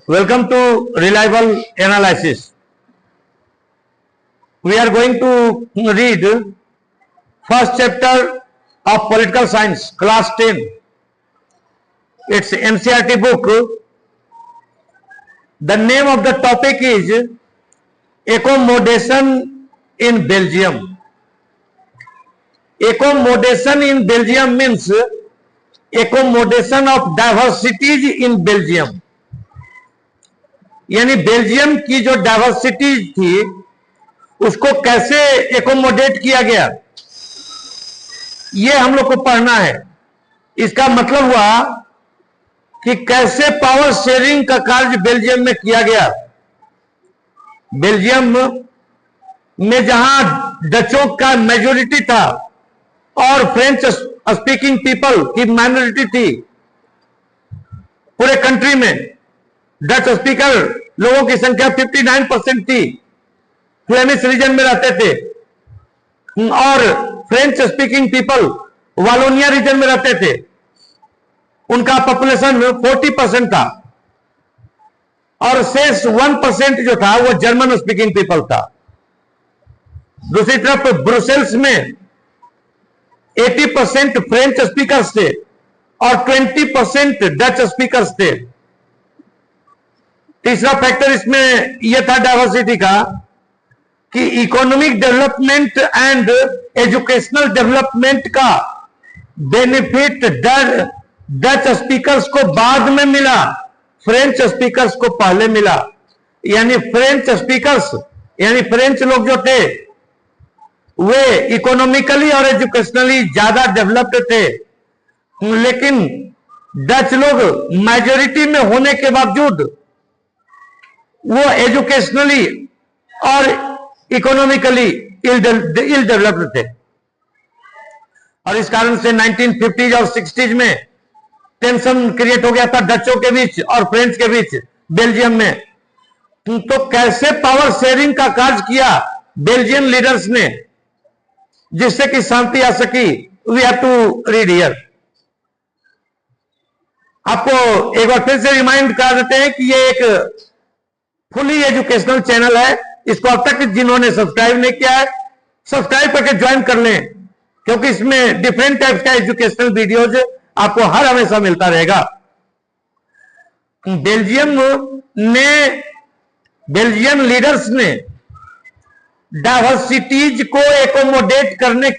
Welcome to Reliable Analysis. We are going to read first chapter of Political Science, class 10. It's NCERT book. The name of the topic is Accommodation in Belgium. Accommodation in Belgium means accommodation of diversities in Belgium. यानी Belgium की जो diversity थी उसको कैसे accommodate किया गया, ये हम लोग को पढ़ना है। इसका मतलब हुआ कि कैसे पावर शेयरिंग का कार्य बेल्जियम में किया गया। बेल्जियम में जहां डचों का मेजोरिटी था और फ्रेंच स्पीकिंग पीपल की माइनॉरिटी थी, पूरे कंट्री में डच स्पीकर लोगों की संख्या 59% थी, फ्लेमिश रीजन में रहते थे, और French speaking people Wallonia region में रहते थे। उनका पॉपुलेशन 40% था और शेष 1% जो था वो जर्मन स्पीकिंग पीपल था। दूसरी तरफ ब्रुसेल्स में 80% फ्रेंच स्पीकर्स थे और 20% डच स्पीकर्स थे। तीसरा फैक्टर इसमें यह था डाइवर्सिटी का कि economic development and educational development का बेनिफिट डच स्पीकर्स को बाद में मिला, फ्रेंच स्पीकर्स को पहले मिला। यानी फ्रेंच स्पीकर्स यानी फ्रेंच लोग जो थे वे इकोनॉमिकली और एजुकेशनली ज्यादा डेवलप्ड थे, लेकिन डच लोग मेजोरिटी में होने के बावजूद वो एजुकेशनली और इकोनॉमिकली इल डेवलप्ड थे। और इस कारण से 1950s और 60s में टेंशन क्रिएट हो गया था डचों के बीच और फ्रेंच के बीच बेल्जियम में। तो कैसे पावर शेयरिंग का कार्य किया बेल्जियन लीडर्स ने जिससे कि शांति आ सकी, we have to read here. आपको एक बार फिर से रिमाइंड कर देते हैं कि ये एक फुली एजुकेशनल चैनल है। इसको अब तक जिन्होंने सब्सक्राइब नहीं किया है सब्सक्राइब करके ज्वाइन कर लें, क्योंकि इसमें डिफरेंट टाइप्स का एजुकेशनल वीडियोज आपको हर हमेशा मिलता रहेगा। बेल्जियन लीडर्स ने डाइवर्सिटीज को एकोमोडेट करने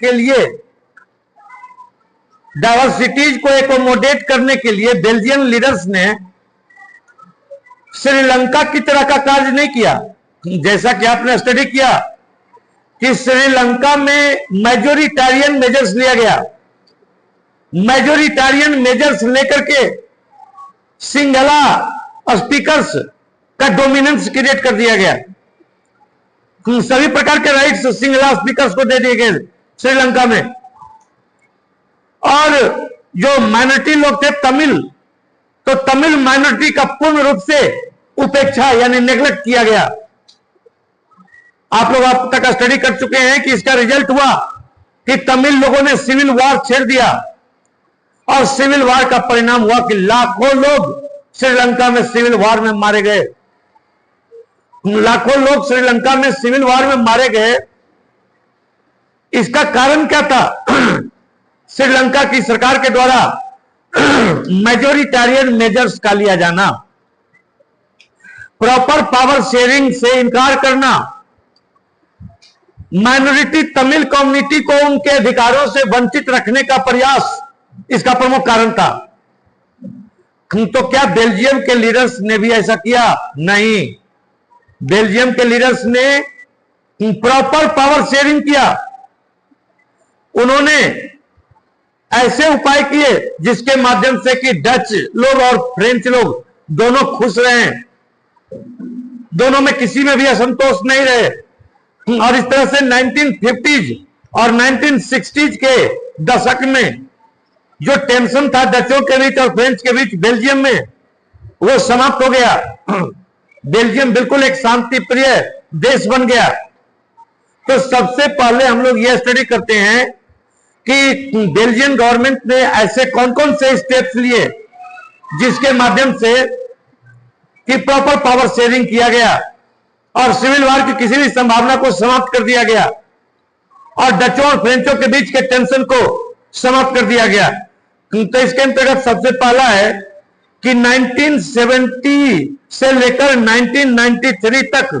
के लिए बेल्जियन लीडर्स ने श्रीलंका की तरह का कार्य नहीं किया। जैसा कि आपने स्टडी किया कि श्रीलंका में मेजोरिटेरियन मेजर्स लिया गया। मेजोरिटेरियन मेजर्स लेकर के सिंगला स्पीकर्स का डोमिनेंस क्रिएट कर दिया गया। सभी प्रकार के राइट्स सिंगला स्पीकर्स को दे दिए गए श्रीलंका में। और जो माइनॉरिटी लोग थे तमिल, तो तमिल माइनॉरिटी का पूर्ण रूप से उपेक्षा यानी नेग्लेक्ट किया गया। आप लोग अब तक स्टडी कर चुके हैं कि इसका रिजल्ट हुआ कि तमिल लोगों ने सिविल वॉर छेड़ दिया और सिविल वॉर का परिणाम हुआ कि लाखों लोग श्रीलंका में सिविल वॉर में मारे गए। लाखों लोग श्रीलंका में सिविल वॉर में मारे गए। इसका कारण क्या था? श्रीलंका की सरकार के द्वारा मेजोरिटेरियन मेजर्स का लिया जाना, प्रॉपर पावर शेयरिंग से इनकार करना, माइनॉरिटी तमिल कम्युनिटी को उनके अधिकारों से वंचित रखने का प्रयास इसका प्रमुख कारण था। तो क्या बेल्जियम के लीडर्स ने भी ऐसा किया? नहीं, बेल्जियम के लीडर्स ने प्रॉपर पावर शेयरिंग किया। उन्होंने ऐसे उपाय किए जिसके माध्यम से कि डच लोग और फ्रेंच लोग दोनों खुश रहे, दोनों में किसी में भी असंतोष नहीं रहे। और इस तरह से 1950s और 1960s के दशक में जो टेंशन था डचों के बीच और फ्रेंच के बीच बेल्जियम में, वो समाप्त हो गया। बेल्जियम बिल्कुल एक शांति प्रिय देश बन गया। तो सबसे पहले हम लोग यह स्टडी करते हैं कि बेल्जियन गवर्नमेंट ने ऐसे कौन कौन से स्टेप्स लिए जिसके माध्यम से कि प्रॉपर पावर शेयरिंग किया गया और सिविल वॉर की किसी भी संभावना को समाप्त कर दिया गया और डचों और फ्रेंचों के बीच के टेंशन को समाप्त कर दिया गया। तो इसके अंतर्गत सबसे पहला है कि 1970 से लेकर 1993 तक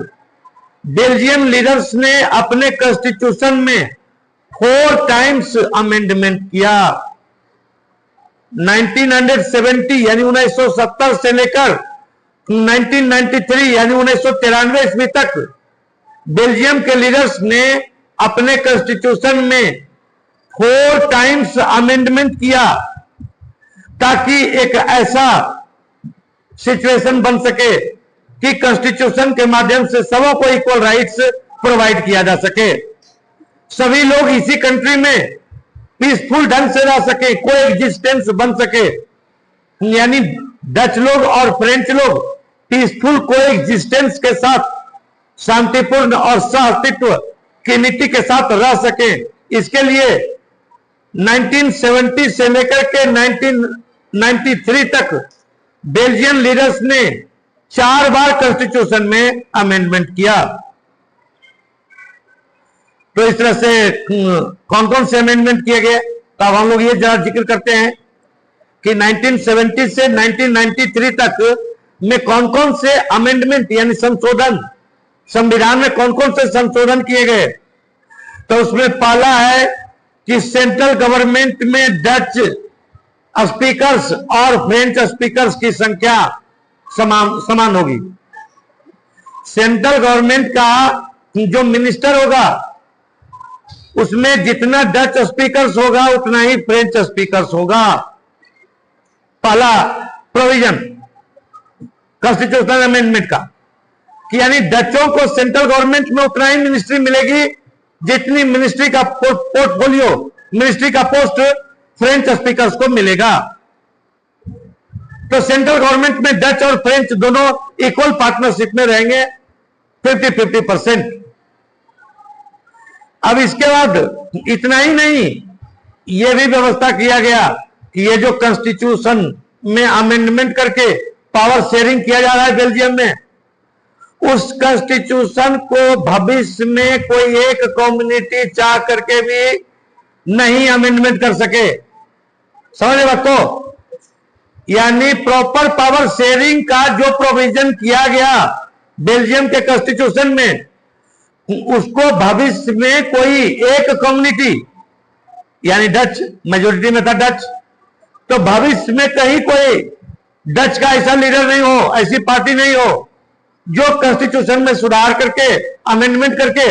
बेल्जियम लीडर्स ने अपने कॉन्स्टिट्यूशन में 4 टाइम्स अमेंडमेंट किया। 1970 यानी 1970 से लेकर 1993 यानी 1993 ईस्वी तक बेल्जियम के लीडर्स ने अपने कॉन्स्टिट्यूशन में 4 टाइम्स अमेंडमेंट किया ताकि एक ऐसा सिचुएशन बन सके कि कॉन्स्टिट्यूशन के माध्यम से सबों को इक्वल राइट्स प्रोवाइड किया जा सके, सभी लोग इसी कंट्री में पीसफुल ढंग से रह सके, कोई एग्जिस्टेंस बन सके, यानी डच लोग और फ्रेंच लोग पीसफुल कोई एग्जिस्टेंस के साथ शांतिपूर्ण और सहअस्तित्व की नीति के साथ रह सके। इसके लिए 1970 से लेकर के 1993 तक बेल्जियन लीडर्स ने 4 बार कॉन्स्टिट्यूशन में अमेंडमेंट किया। तो इस तरह से कौन कौन से अमेंडमेंट किए गए, तो अब हम लोग ये जरा जिक्र करते हैं कि 1970 से 1993 तक में कौन कौन से अमेंडमेंट यानी संशोधन, संविधान में कौन कौन से संशोधन किए गए। तो उसमें पहला है कि सेंट्रल गवर्नमेंट में डच स्पीकर्स और फ्रेंच स्पीकर्स की संख्या समान होगी। सेंट्रल गवर्नमेंट का जो मिनिस्टर होगा उसमें जितना डच स्पीकर्स होगा उतना ही फ्रेंच स्पीकर्स होगा। पहला प्रोविजन कॉन्स्टिट्यूशनल अमेंडमेंट का कि यानी डचों को सेंट्रल गवर्नमेंट में उतना ही मिनिस्ट्री मिलेगी जितनी मिनिस्ट्री का पोर्टफोलियो, मिनिस्ट्री का पोस्ट फ्रेंच स्पीकर्स को मिलेगा। तो सेंट्रल गवर्नमेंट में डच और फ्रेंच दोनों इक्वल पार्टनरशिप में रहेंगे 50-50%। अब इसके बाद इतना ही नहीं, यह भी व्यवस्था किया गया कि ये जो कॉन्स्टिट्यूशन में अमेंडमेंट करके पावर शेयरिंग किया जा रहा है बेल्जियम में, उस कॉन्स्टिट्यूशन को भविष्य में कोई एक कम्युनिटी चाह करके भी नहीं अमेंडमेंट कर सके। समझे बात को? यानी प्रॉपर पावर शेयरिंग का जो प्रोविजन किया गया बेल्जियम के कॉन्स्टिट्यूशन में, उसको भविष्य में कोई एक कम्युनिटी यानी डच, मेजोरिटी में था डच, तो भविष्य में कहीं कोई डच का ऐसा लीडर नहीं हो, ऐसी पार्टी नहीं हो जो कॉन्स्टिट्यूशन में सुधार करके अमेंडमेंट करके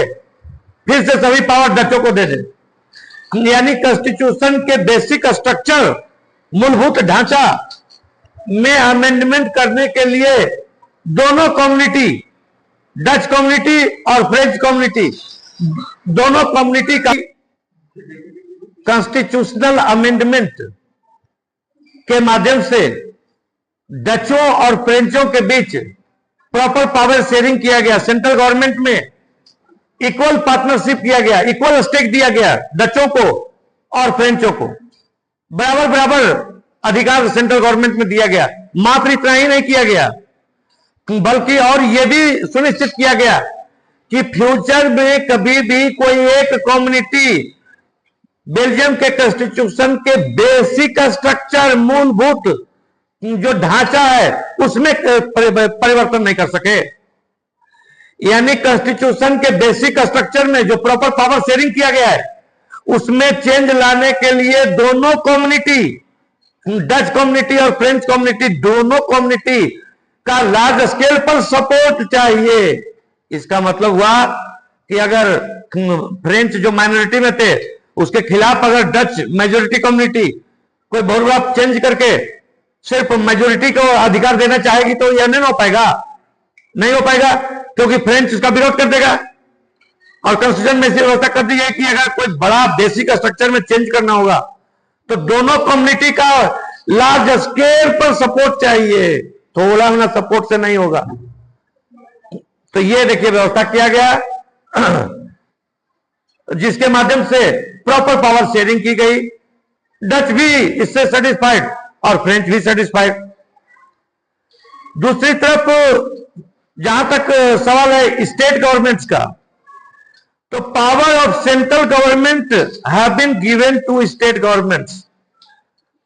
फिर से सभी पावर डचों को दे दे। यानी कॉन्स्टिट्यूशन के बेसिक स्ट्रक्चर, मूलभूत ढांचा में अमेंडमेंट करने के लिए दोनों कम्युनिटी, डच कम्युनिटी और फ्रेंच कम्युनिटी, दोनों कम्युनिटी का कॉन्स्टिट्यूशनल अमेंडमेंट के माध्यम से डचों और फ्रेंचों के बीच प्रॉपर पावर शेयरिंग किया गया। सेंट्रल गवर्नमेंट में इक्वल पार्टनरशिप किया गया, इक्वल स्टेक दिया गया डचों को और फ्रेंचों को, बराबर बराबर अधिकार सेंट्रल गवर्नमेंट में दिया गया। मात्र इतना ही नहीं किया गया बल्कि और यह भी सुनिश्चित किया गया कि फ्यूचर में कभी भी कोई एक कम्युनिटी बेल्जियम के कॉन्स्टिट्यूशन के बेसिक स्ट्रक्चर, मूलभूत जो ढांचा है उसमें परिवर्तन नहीं कर सके। यानी कॉन्स्टिट्यूशन के बेसिक स्ट्रक्चर में जो प्रॉपर पावर शेयरिंग किया गया है उसमें चेंज लाने के लिए दोनों कम्युनिटी, डच कम्युनिटी और फ्रेंच कम्युनिटी, दोनों कम्युनिटी का लार्ज स्केल पर सपोर्ट चाहिए। इसका मतलब हुआ कि अगर फ्रेंच जो माइनॉरिटी में थे उसके खिलाफ अगर डच मेजोरिटी कम्युनिटी कोई बहुत बड़ा चेंज करके सिर्फ मेजोरिटी को अधिकार देना चाहेगी तो यह नहीं हो पाएगा, नहीं हो पाएगा, क्योंकि फ्रेंच उसका विरोध कर देगा। और कॉन्स्टिट्यूशन में ऐसी व्यवस्था कर दी है कि अगर कोई बड़ा बेसिक स्ट्रक्चर में चेंज करना होगा तो दोनों कम्युनिटी का लार्ज स्केल पर सपोर्ट चाहिए, थोड़ा ना सपोर्ट से नहीं होगा। तो ये देखिए व्यवस्था किया गया जिसके माध्यम से प्रॉपर पावर शेयरिंग की गई। डच भी इससे सेटिस्फाइड और फ्रेंच भी सेटिस्फाइड। दूसरी तरफ जहां तक सवाल है स्टेट गवर्नमेंट्स का, तो power of central government have been given to state governments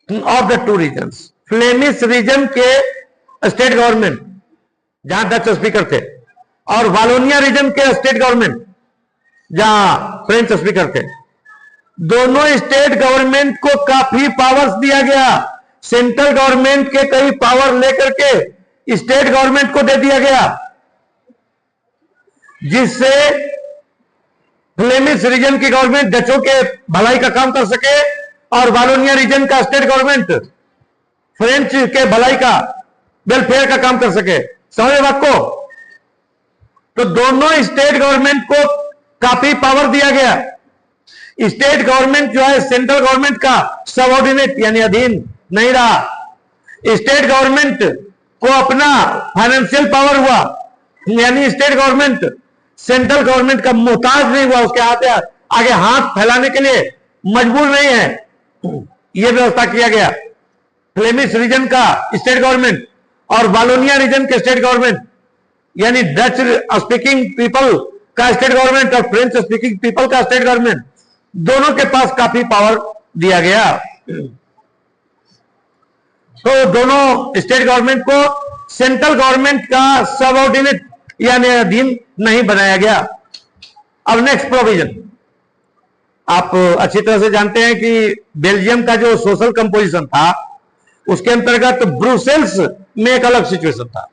of the two regions. Flemish region के स्टेट गवर्नमेंट जहां डच स्पीकर थे, और वालोनिया रीजन के स्टेट गवर्नमेंट जहां फ्रेंच स्पीकर थे, दोनों स्टेट गवर्नमेंट को काफी पावर्स दिया गया। सेंट्रल गवर्नमेंट के कई पावर लेकर के स्टेट गवर्नमेंट को दे दिया गया, जिससे फ्लेमिश रीजन की गवर्नमेंट डचों के भलाई का काम कर सके और वालोनिया रीजन का स्टेट गवर्नमेंट फ्रेंच के भलाई का, वेलफेयर का काम कर सके। समझे बात को? तो दोनों स्टेट गवर्नमेंट को काफी पावर दिया गया। स्टेट गवर्नमेंट जो है सेंट्रल गवर्नमेंट का सबऑर्डिनेट यानी अधीन नहीं रहा। स्टेट गवर्नमेंट को अपना फाइनेंशियल पावर हुआ, यानी स्टेट गवर्नमेंट सेंट्रल गवर्नमेंट का मोहताज नहीं हुआ, उसके आगे हाथ फैलाने के लिए मजबूर नहीं है। यह व्यवस्था किया गया। फ्लेमिश रीजन का स्टेट गवर्नमेंट और वालोनिया रीजन के स्टेट गवर्नमेंट, यानी डच स्पीकिंग पीपल का स्टेट गवर्नमेंट और फ्रेंच स्पीकिंग पीपल का स्टेट गवर्नमेंट, दोनों के पास काफी पावर दिया गया। तो दोनों स्टेट गवर्नमेंट को सेंट्रल गवर्नमेंट का सबऑर्डिनेट यानी अधीन नहीं बनाया गया। अब नेक्स्ट प्रोविजन, आप अच्छी तरह से जानते हैं कि बेल्जियम का जो सोशल कंपोजिशन था, उसके अंतर्गत ब्रुसेल्स में एक अलग सिचुएशन था,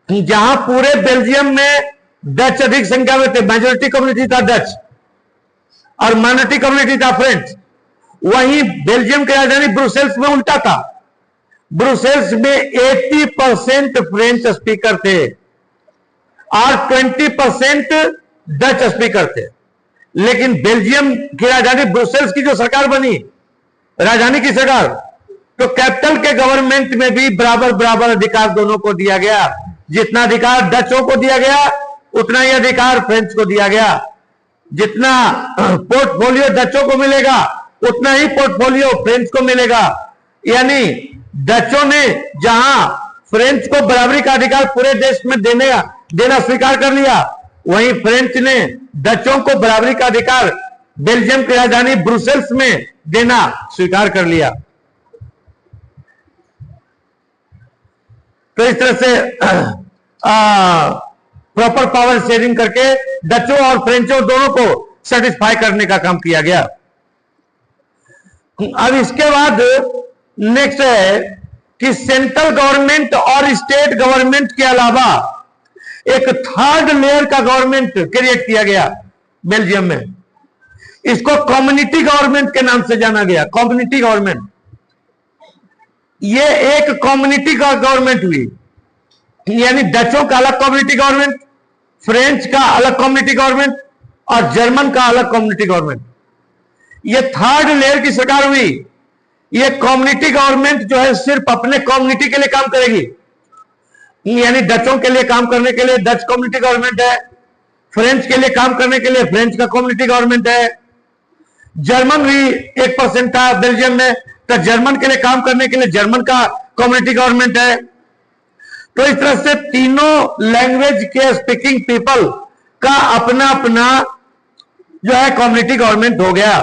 जहां पूरे बेल्जियम में डच अधिक संख्या में थे। मेजोरिटी कम्युनिटी था डच और माइनॉरिटी कम्युनिटी था फ्रेंच। वहीं बेल्जियम की राजधानी ब्रुसेल्स में उल्टा था। ब्रुसेल्स में 80% फ्रेंच स्पीकर थे और 20% डच स्पीकर थे। लेकिन बेल्जियम की राजधानी ब्रुसेल्स की जो सरकार बनी, राजधानी की सरकार, तो कैपिटल के गवर्नमेंट में भी बराबर बराबर अधिकार दोनों को दिया गया। जितना अधिकार डचों को दिया गया, उतना ही अधिकार फ्रेंच को दिया गया। जितना पोर्टफोलियो डचों को मिलेगा, उतना ही पोर्टफोलियो फ्रेंच को मिलेगा। यानी डचों ने जहां फ्रेंच को बराबरी का अधिकार पूरे देश में देना स्वीकार कर लिया, वहीं फ्रेंच ने डचों को बराबरी का अधिकार बेल्जियम की राजधानी ब्रुसेल्स में देना स्वीकार कर लिया। तो इस तरह से प्रॉपर पावर शेयरिंग करके डचों और फ्रेंचों दोनों को सेटिस्फाई करने का काम किया गया। अब इसके बाद नेक्स्ट है कि सेंट्रल गवर्नमेंट और स्टेट गवर्नमेंट के अलावा एक थर्ड लेयर का गवर्नमेंट क्रिएट किया गया बेल्जियम में। इसको कम्युनिटी गवर्नमेंट के नाम से जाना गया। कम्युनिटी गवर्नमेंट, ये एक कम्युनिटी का गवर्नमेंट हुई, यानी डचों का अलग कम्युनिटी गवर्नमेंट, फ्रेंच का अलग कम्युनिटी गवर्नमेंट और जर्मन का अलग कम्युनिटी गवर्नमेंट। ये थर्ड लेयर की सरकार हुई। ये कम्युनिटी गवर्नमेंट जो है सिर्फ अपने कम्युनिटी के लिए काम करेगी, यानी डचों के लिए काम करने के लिए डच कम्युनिटी गवर्नमेंट है, फ्रेंच के लिए काम करने के लिए फ्रेंच का कम्युनिटी गवर्नमेंट है, जर्मन भी 1% था बेल्जियम में, तो जर्मन के लिए काम करने के लिए जर्मन का कम्युनिटी गवर्नमेंट है। तो इस तरह से तीनों लैंग्वेज के स्पीकिंग पीपल का अपना अपना जो है कम्युनिटी गवर्नमेंट हो गया।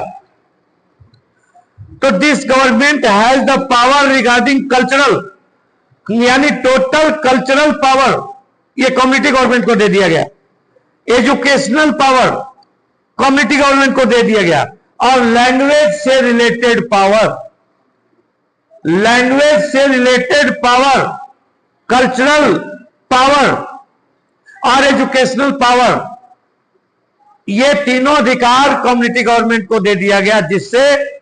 तो this government has the power regarding cultural, यानी टोटल कल्चरल पावर ये कम्युनिटी गवर्नमेंट को दे दिया गया। एजुकेशनल पावर कम्युनिटी गवर्नमेंट को दे दिया गया। और लैंग्वेज से रिलेटेड पावर, कल्चरल पावर और एजुकेशनल पावर, ये तीनों अधिकार कम्युनिटी गवर्नमेंट को दे दिया गया, जिससे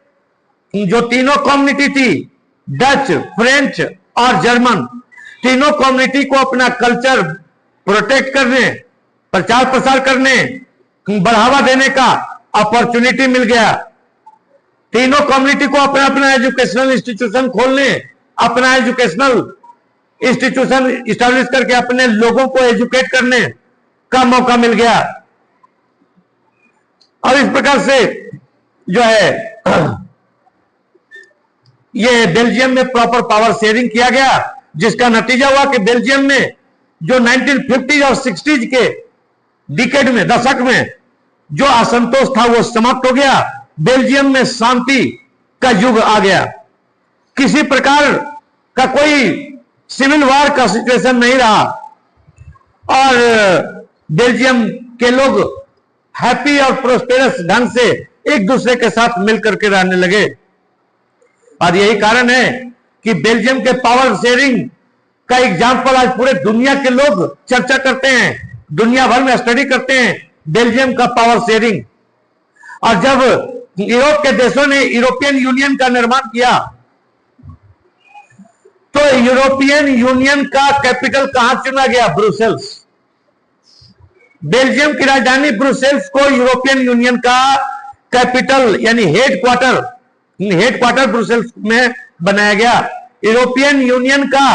जो तीनों कम्युनिटी थी डच, फ्रेंच और जर्मन, तीनों कम्युनिटी को अपना कल्चर प्रोटेक्ट करने, प्रचार प्रसार करने, बढ़ावा देने का अपॉर्चुनिटी मिल गया। तीनों कम्युनिटी को अपना अपना एजुकेशनल इंस्टीट्यूशन खोलने, अपना एजुकेशनल इंस्टीट्यूशन इस्टेब्लिश करके अपने लोगों को एजुकेट करने का मौका मिल गया। और इस प्रकार से जो है ये बेल्जियम में प्रॉपर पावर शेयरिंग किया गया, जिसका नतीजा हुआ कि बेल्जियम में जो 1950 और 60 के डिकेड में, दशक में जो असंतोष था वो समाप्त हो गया। बेल्जियम में शांति का युग आ गया। किसी प्रकार का कोई सिविल वॉर का सिचुएशन नहीं रहा और बेल्जियम के लोग हैप्पी और प्रोस्पेरस ढंग से एक दूसरे के साथ मिलकर के रहने लगे। और यही कारण है कि बेल्जियम के पावर शेयरिंग का एग्जाम्पल आज पूरे दुनिया के लोग चर्चा करते हैं, दुनिया भर में स्टडी करते हैं बेल्जियम का पावर शेयरिंग। और जब यूरोप के देशों ने यूरोपियन यूनियन का निर्माण किया तो यूरोपियन यूनियन का कैपिटल कहां चुना गया? ब्रुसेल्स। बेल्जियम की राजधानी ब्रुसेल्स को यूरोपियन यूनियन का कैपिटल यानी हेडक्वार्टर ब्रुसेल्स में बनाया गया। यूरोपियन यूनियन का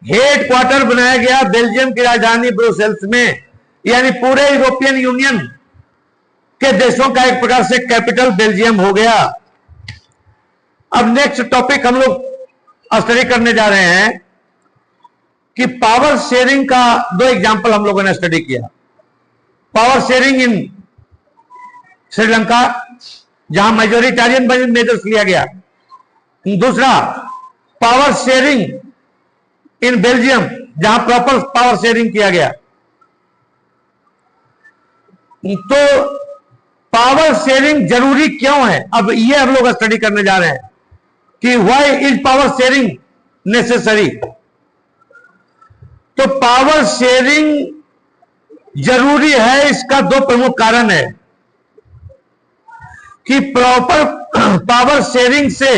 हेडक्वार्टर बनाया गया बेल्जियम की राजधानी ब्रुसेल्स में, यानी पूरे यूरोपियन यूनियन के देशों का एक प्रकार से कैपिटल बेल्जियम हो गया। अब नेक्स्ट टॉपिक हम लोग स्टडी करने जा रहे हैं कि पावर शेयरिंग का दो एग्जांपल हम लोगों ने स्टडी किया। पावर शेयरिंग इन श्रीलंका जहां मेजोरिटेरियन मेजर्स लिया गया, दूसरा पावर शेयरिंग इन बेल्जियम जहां प्रॉपर पावर शेयरिंग किया गया। तो पावर शेयरिंग जरूरी क्यों है, अब ये हम लोग स्टडी करने जा रहे हैं कि why is power sharing necessary. तो पावर शेयरिंग जरूरी है, इसका दो प्रमुख कारण है कि प्रॉपर पावर शेयरिंग से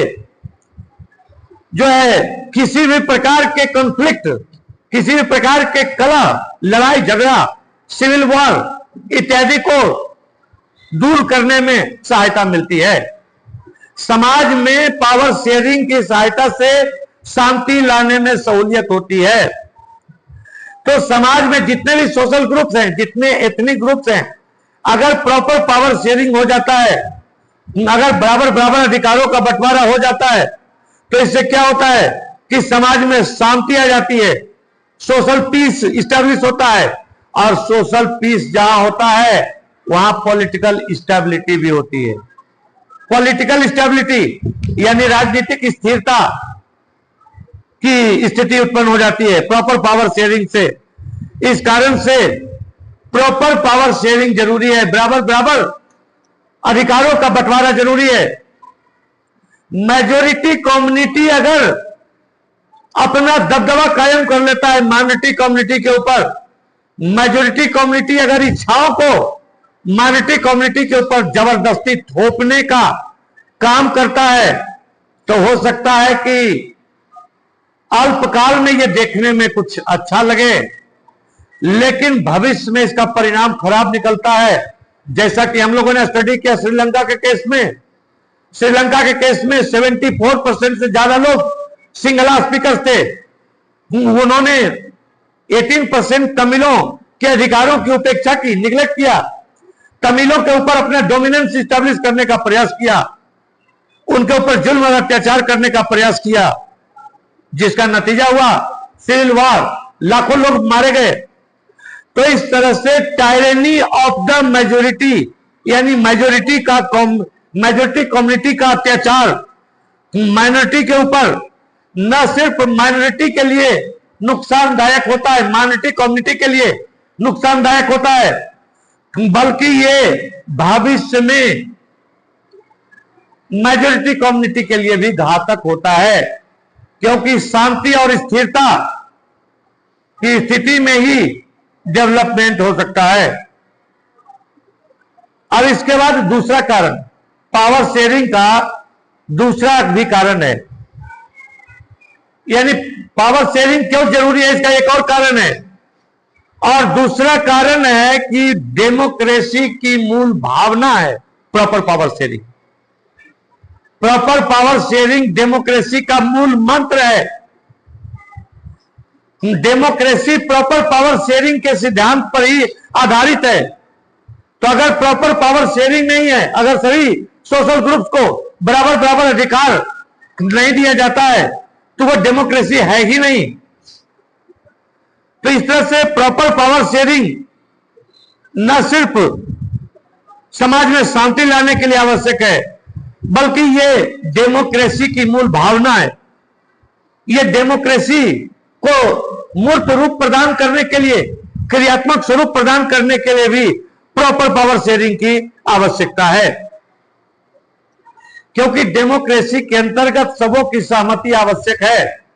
जो है किसी भी प्रकार के कॉन्फ्लिक्ट, किसी भी प्रकार के कलह, लड़ाई झगड़ा, सिविल वॉर इत्यादि को दूर करने में सहायता मिलती है। समाज में पावर शेयरिंग की सहायता से शांति लाने में सहूलियत होती है। तो समाज में जितने भी सोशल ग्रुप्स हैं, जितने एथनिक ग्रुप्स हैं, अगर प्रॉपर पावर शेयरिंग हो जाता है, अगर बराबर बराबर अधिकारों का बंटवारा हो जाता है, तो इससे क्या होता है कि समाज में शांति आ जाती है, सोशल पीस इस्टेब्लिश होता है। और सोशल पीस जहां होता है वहां पॉलिटिकल स्टेबिलिटी भी होती है। पॉलिटिकल स्टेबिलिटी यानी राजनीतिक स्थिरता की स्थिति उत्पन्न हो जाती है प्रॉपर पावर शेयरिंग से। इस कारण से प्रॉपर पावर शेयरिंग जरूरी है, बराबर बराबर अधिकारों का बंटवारा जरूरी है। मेजोरिटी कम्युनिटी अगर अपना दबदबा कायम कर लेता है माइनॉरिटी कम्युनिटी के ऊपर, मेजोरिटी कम्युनिटी अगर इच्छाओं को माइनॉरिटी कम्युनिटी के ऊपर जबरदस्ती थोपने का काम करता है, तो हो सकता है कि अल्पकाल में यह देखने में कुछ अच्छा लगे, लेकिन भविष्य में इसका परिणाम खराब निकलता है। जैसा कि हम लोगों ने स्टडी किया श्रीलंका के केस में, श्रीलंका के केस में 74% से ज्यादा लोग सिंगला स्पीकर थे। उन्होंने 18% तमिलों के अधिकारों की उपेक्षा की, निगलेक्ट किया, तमिलों के ऊपर अपना डोमिनेंस स्टैब्लिश करने का प्रयास किया, उनके ऊपर जुल्म और अत्याचार करने का प्रयास किया, जिसका नतीजा हुआ सिविल वॉर, लाखों लोग मारे गए। तो इस तरह से टायरेनी ऑफ द मेजोरिटी यानी मेजोरिटी कम्युनिटी का अत्याचार माइनॉरिटी के ऊपर न सिर्फ माइनॉरिटी के लिए नुकसानदायक होता है, माइनॉरिटी कम्युनिटी के लिए नुकसानदायक होता है, बल्कि ये भविष्य में मेजोरिटी कम्युनिटी के लिए भी घातक होता है, क्योंकि शांति और स्थिरता की स्थिति में ही डेवलपमेंट हो सकता है। अब इसके बाद दूसरा कारण, पावर शेयरिंग का दूसरा भी कारण है, यानी पावर शेयरिंग क्यों जरूरी है, इसका एक और कारण है। और दूसरा कारण है कि डेमोक्रेसी की मूल भावना है proper power sharing. Proper power sharing democracy का मूल मंत्र है। डेमोक्रेसी प्रॉपर पावर शेयरिंग के सिद्धांत पर ही आधारित है। तो अगर प्रॉपर पावर शेयरिंग नहीं है, अगर सभी सोशल ग्रुप्स को बराबर बराबर अधिकार नहीं दिया जाता है, तो वो डेमोक्रेसी है ही नहीं। तो इस तरह से प्रॉपर पावर शेयरिंग न सिर्फ समाज में शांति लाने के लिए आवश्यक है, बल्कि ये डेमोक्रेसी की मूल भावना है। ये डेमोक्रेसी को मूर्त रूप प्रदान करने के लिए, क्रियात्मक स्वरूप प्रदान करने के लिए भी प्रॉपर पावर शेयरिंग की आवश्यकता है, क्योंकि डेमोक्रेसी के अंतर्गत सबों की सहमति आवश्यक है।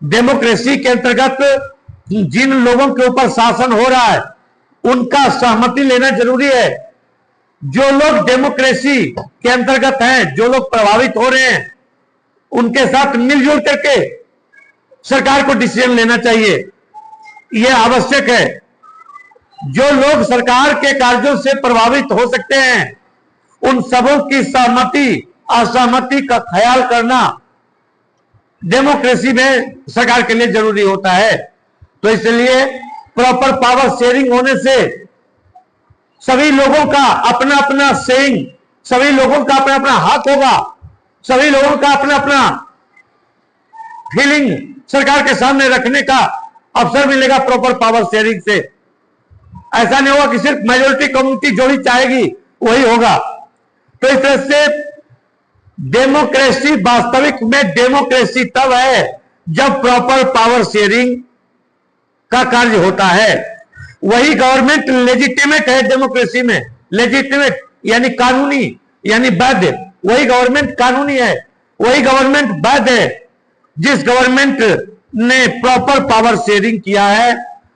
डेमोक्रेसी के अंतर्गत जिन लोगों के ऊपर शासन हो रहा है उनका सहमति लेना जरूरी है। जो लोग डेमोक्रेसी के अंतर्गत हैं, जो लोग प्रभावित हो रहे हैं, उनके साथ मिलजुल करके सरकार को डिसीजन लेना चाहिए, यह आवश्यक है। जो लोग सरकार के कार्यों से प्रभावित हो सकते हैं, उन सबों की सहमति असहमति का ख्याल करना डेमोक्रेसी में सरकार के लिए जरूरी होता है। तो इसलिए प्रॉपर पावर शेयरिंग होने से सभी लोगों का अपना अपना सेइंग, सभी लोगों का अपना अपना हक होगा, सभी लोगों का अपना अपना फीलिंग सरकार के सामने रखने का अवसर मिलेगा प्रॉपर पावर शेयरिंग से। ऐसा नहीं होगा कि सिर्फ मेजोरिटी कम्युनिटी जो भी चाहेगी वही होगा। तो इस तरह से डेमोक्रेसी, वास्तविक में डेमोक्रेसी तब है जब प्रॉपर पावर शेयरिंग का कार्य होता है। वही गवर्नमेंट लेजिटिमेट है डेमोक्रेसी में। लेजिटिमेट यानी कानूनी, यानी वैध। वही गवर्नमेंट कानूनी है, वही गवर्नमेंट वैध है जिस गवर्नमेंट ने प्रॉपर पावर शेयरिंग किया है,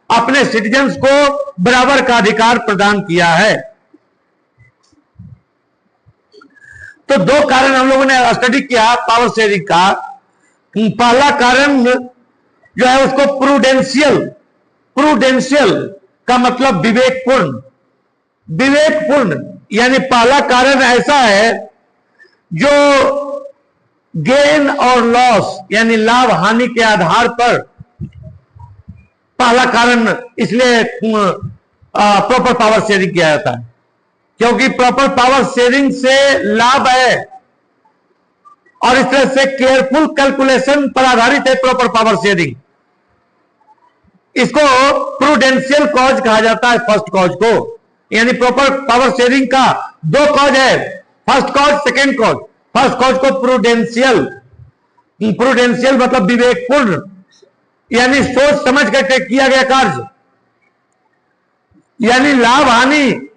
अपने सिटीजन्स को बराबर का अधिकार प्रदान किया है। तो दो कारण हम लोगों ने स्टडी किया पावर शेयरिंग का। पहला कारण जो है उसको प्रूडेंशियल, प्रूडेंशियल का मतलब विवेकपूर्ण। विवेकपूर्ण यानी पहला कारण ऐसा है जो गेन और लॉस यानी लाभ हानि के आधार पर, पहला कारण इसलिए प्रॉपर पावर शेयरिंग किया जाता है, क्योंकि प्रॉपर पावर शेयरिंग से लाभ है और इस तरह से केयरफुल कैलकुलेशन पर आधारित है प्रॉपर पावर शेयरिंग। इसको प्रूडेंशियल कॉज कहा जाता है, फर्स्ट कॉज को। यानी प्रॉपर पावर शेयरिंग का दो कॉज है, first cause, second cause. First cause को प्रूडेंशियल, प्रूडेंशियल मतलब विवेकपूर्ण, यानी सोच समझ करके किया गया कार्य, यानी लाभ हानि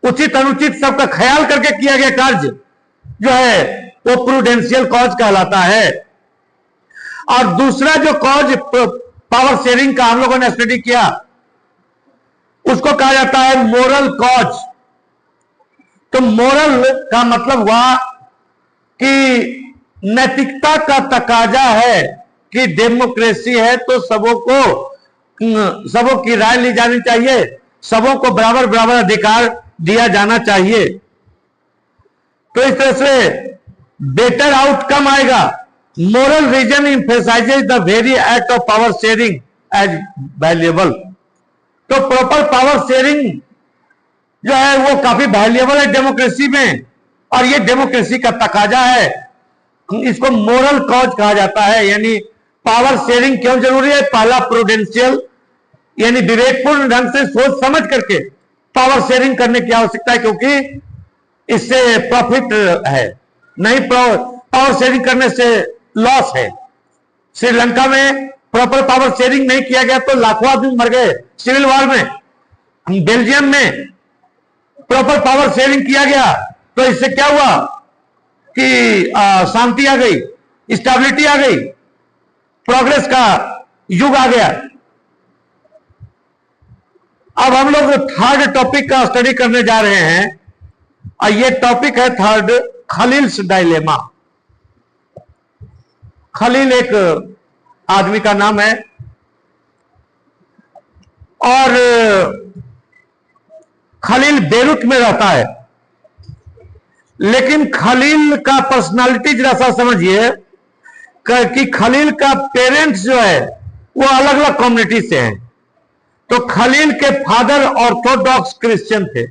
उचित अनुचित सबका ख्याल करके किया गया कार्य जो है वो प्रूडेंशियल कॉज कहलाता है। और दूसरा जो कॉज पावर शेयरिंग का हम लोगों ने स्टडी किया उसको कहा जाता है मोरल कॉज। तो मोरल का मतलब हुआ कि नैतिकता का तकाजा है कि डेमोक्रेसी है तो सबों की राय ली जानी चाहिए, सबों को बराबर बराबर अधिकार दिया जाना चाहिए। तो इस तरह से बेटर आउटकम आएगा। Moral reason emphasizes the very act of power sharing as valuable. तो प्रॉपर पावर शेयरिंग जो है वो काफी वैल्यूएबल है डेमोक्रेसी में, और ये डेमोक्रेसी का तकाजा है। इसको मोरल कॉज कहा जाता है। यानी पावर शेयरिंग क्यों जरूरी है? पहला प्रूडेंशियल यानी विवेकपूर्ण ढंग से सोच समझ करके पावर शेयरिंग करने की आवश्यकता है, क्योंकि इससे प्रॉफिट है, नहीं पावर शेयरिंग करने से लॉस है। श्रीलंका में प्रॉपर पावर शेयरिंग नहीं किया गया तो लाखों आदमी मर गए सिविल वॉर में। बेल्जियम में प्रॉपर पावर शेयरिंग किया गया तो इससे क्या हुआ कि शांति आ गई, स्टेबिलिटी आ गई, प्रोग्रेस का युग आ गया। अब हम लोग थर्ड टॉपिक का स्टडी करने जा रहे हैं और ये टॉपिक है थर्ड, खलील्स डायलेमा। खलील एक आदमी का नाम है और खलील बेरूत में रहता है। लेकिन खलील का पर्सनालिटी जरा सा समझिए कि खलील का पेरेंट्स जो है वो अलग अलग कम्युनिटी से हैं। तो खलील के फादर ऑर्थोडॉक्स क्रिश्चियन थे।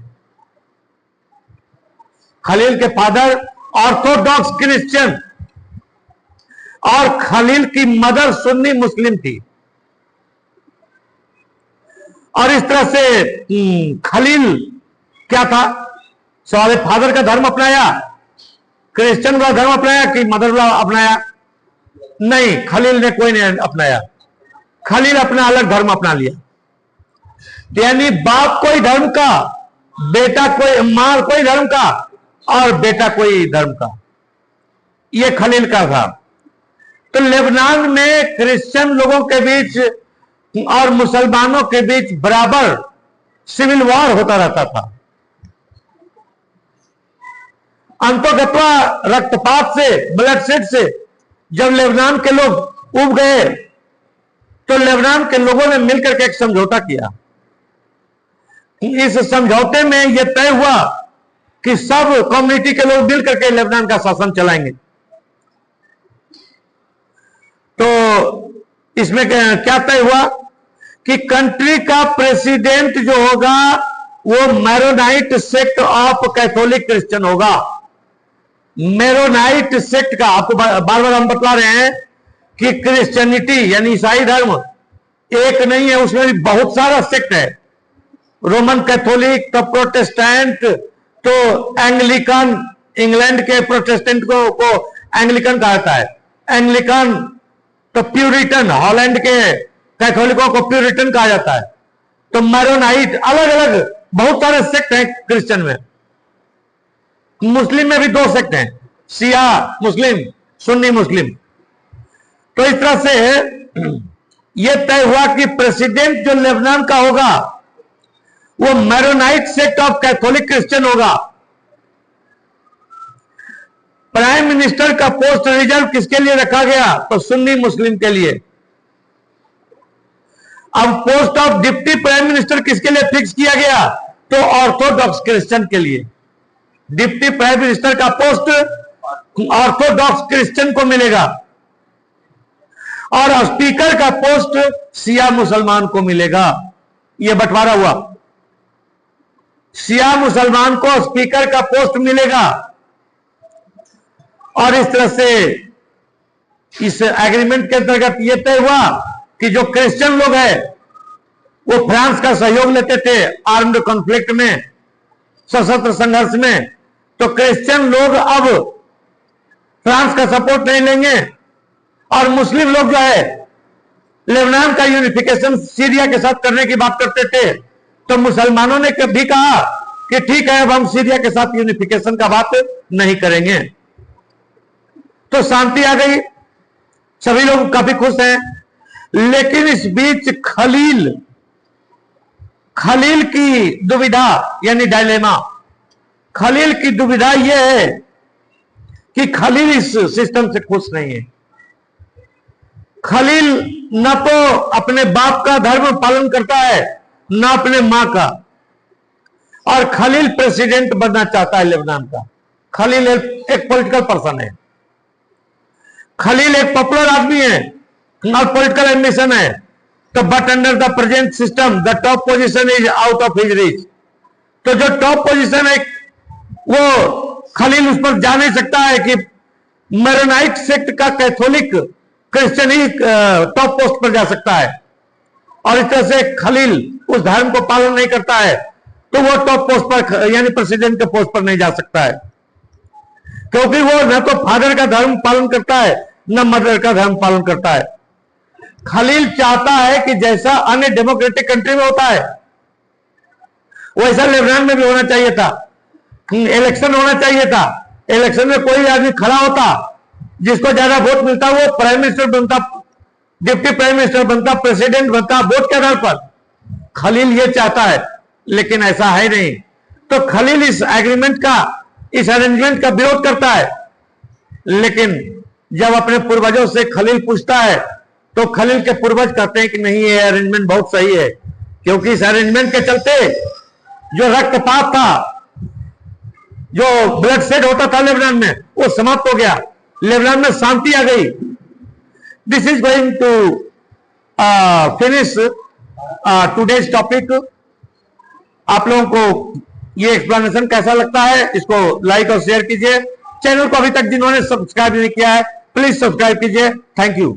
खलील के फादर ऑर्थोडॉक्स क्रिश्चियन, और खलील की मदर सुन्नी मुस्लिम थी। और इस तरह से खलील क्या था, सवाल फादर का धर्म अपनाया, क्रिश्चियन का धर्म अपनाया कि मदर का अपनाया? नहीं, खलील ने कोई नहीं अपनाया। खलील अपना अलग धर्म अपना लिया। यानी बाप कोई धर्म का, बेटा कोई, मां कोई धर्म का और बेटा कोई धर्म का, यह खलील का था। तो लेबनान में क्रिश्चियन लोगों के बीच और मुसलमानों के बीच बराबर सिविल वॉर होता रहता था। अंतोगत्वा रक्तपात से, ब्लडशेड से जब लेबनान के लोग उब गए तो लेबनान के लोगों ने मिलकर के एक समझौता किया। इस समझौते में यह तय हुआ कि सब कम्युनिटी के लोग मिलकर के लेबनान का शासन चलाएंगे। तो इसमें क्या तय हुआ कि कंट्री का प्रेसिडेंट जो होगा वो Maronite sect of Catholic Christian होगा। मैरोनाइट सेक्ट का, आपको बार बार हम बतला रहे हैं कि क्रिश्चियनिटी यानी ईसाई धर्म एक नहीं है, उसमें भी बहुत सारा सेक्ट है। रोमन कैथोलिक, तो प्रोटेस्टेंट, तो एंग्लिकन, इंग्लैंड के प्रोटेस्टेंट को एंग्लिकन कहा जाता है, एंग्लिकन, तो प्यूरिटन, हॉलैंड के कैथोलिकों को प्यूरिटन कहा जाता है। तो मैरोनाइट, अलग अलग बहुत सारे सेक्ट हैं क्रिश्चियन में। मुस्लिम में भी 2 सेक्ट हैं, शिया मुस्लिम, सुन्नी मुस्लिम। तो इस तरह से यह तय हुआ कि प्रेसिडेंट जो लेबनान का होगा वो Maronite sect of Catholic Christian होगा। प्राइम मिनिस्टर का पोस्ट रिजर्व किसके लिए रखा गया? तो सुन्नी मुस्लिम के लिए। अब post of deputy prime minister किसके लिए फिक्स किया गया? तो ऑर्थोडॉक्स क्रिश्चियन के लिए। डिप्टी प्राइम मिनिस्टर का पोस्ट ऑर्थोडॉक्स क्रिश्चियन को मिलेगा और स्पीकर का पोस्ट शिया मुसलमान को मिलेगा। यह बंटवारा हुआ, शिया मुसलमान को स्पीकर का पोस्ट मिलेगा। और इस तरह से इस एग्रीमेंट के अंतर्गत यह तय हुआ कि जो क्रिश्चियन लोग हैं वो फ्रांस का सहयोग लेते थे आर्म्ड कॉन्फ्लिक्ट में, सशस्त्र संघर्ष में। तो क्रिश्चियन लोग अब फ्रांस का सपोर्ट नहीं लेंगे और मुस्लिम लोग जो है लेबनान का यूनिफिकेशन सीरिया के साथ करने की बात करते थे। तो मुसलमानों ने भी कहा कि ठीक है, अब हम सीरिया के साथ यूनिफिकेशन का बात नहीं करेंगे। तो शांति आ गई, सभी लोग काफी खुश हैं। लेकिन इस बीच खलील की दुविधा यानी डायलेमा, खलील की दुविधा यह है कि खलील इस सिस्टम से खुश नहीं है। खलील न तो अपने बाप का धर्म पालन करता है न अपने मां का, और खलील प्रेसिडेंट बनना चाहता है लेबनान का। खलील एक पॉलिटिकल पर्सन है, खलील एक पॉपुलर आदमी है और पॉलिटिकल एम्बिशन है। तो but under the present system the top position is out of his reach. तो जो टॉप पोजीशन है वो खलील उस पर जा नहीं सकता है कि मैरोनाइट सेक्ट का कैथोलिक क्रिश्चियन ही टॉप पोस्ट पर जा सकता है। और इस तरह से खलील उस धर्म को पालन नहीं करता है तो वो टॉप पोस्ट पर यानी प्रेसिडेंट के पोस्ट पर नहीं जा सकता है, क्योंकि वो न तो फादर का धर्म पालन करता है न मदर का धर्म पालन करता है। खलील चाहता है कि जैसा अन्य डेमोक्रेटिक कंट्री में होता है वैसा लेबनान में भी होना चाहिए था। इलेक्शन होना चाहिए था, इलेक्शन में कोई आदमी खड़ा होता, जिसको ज्यादा वोट मिलता वो प्राइम मिनिस्टर बनता, डिप्टी प्राइम मिनिस्टर बनता, प्रेसिडेंट बनता, वोट के आधार पर। खलील ये चाहता है, लेकिन ऐसा है नहीं। तो खलील इस एग्रीमेंट का, इस अरेंजमेंट का विरोध करता है। लेकिन जब अपने पूर्वजों से खलील पूछता है तो खलील के पूर्वज कहते हैं कि नहीं, ये अरेंजमेंट बहुत सही है, क्योंकि इस अरेंजमेंट के चलते जो रक्तपात था, जो ब्लडशेड होता था लेबनान में, वो समाप्त हो गया। लेबनान में शांति आ गई। This is going to finish today's topic. आप लोगों को ये एक्सप्लेनेशन कैसा लगता है, इसको लाइक और शेयर कीजिए। चैनल को अभी तक जिन्होंने सब्सक्राइब नहीं किया है प्लीज सब्सक्राइब कीजिए। Thank you.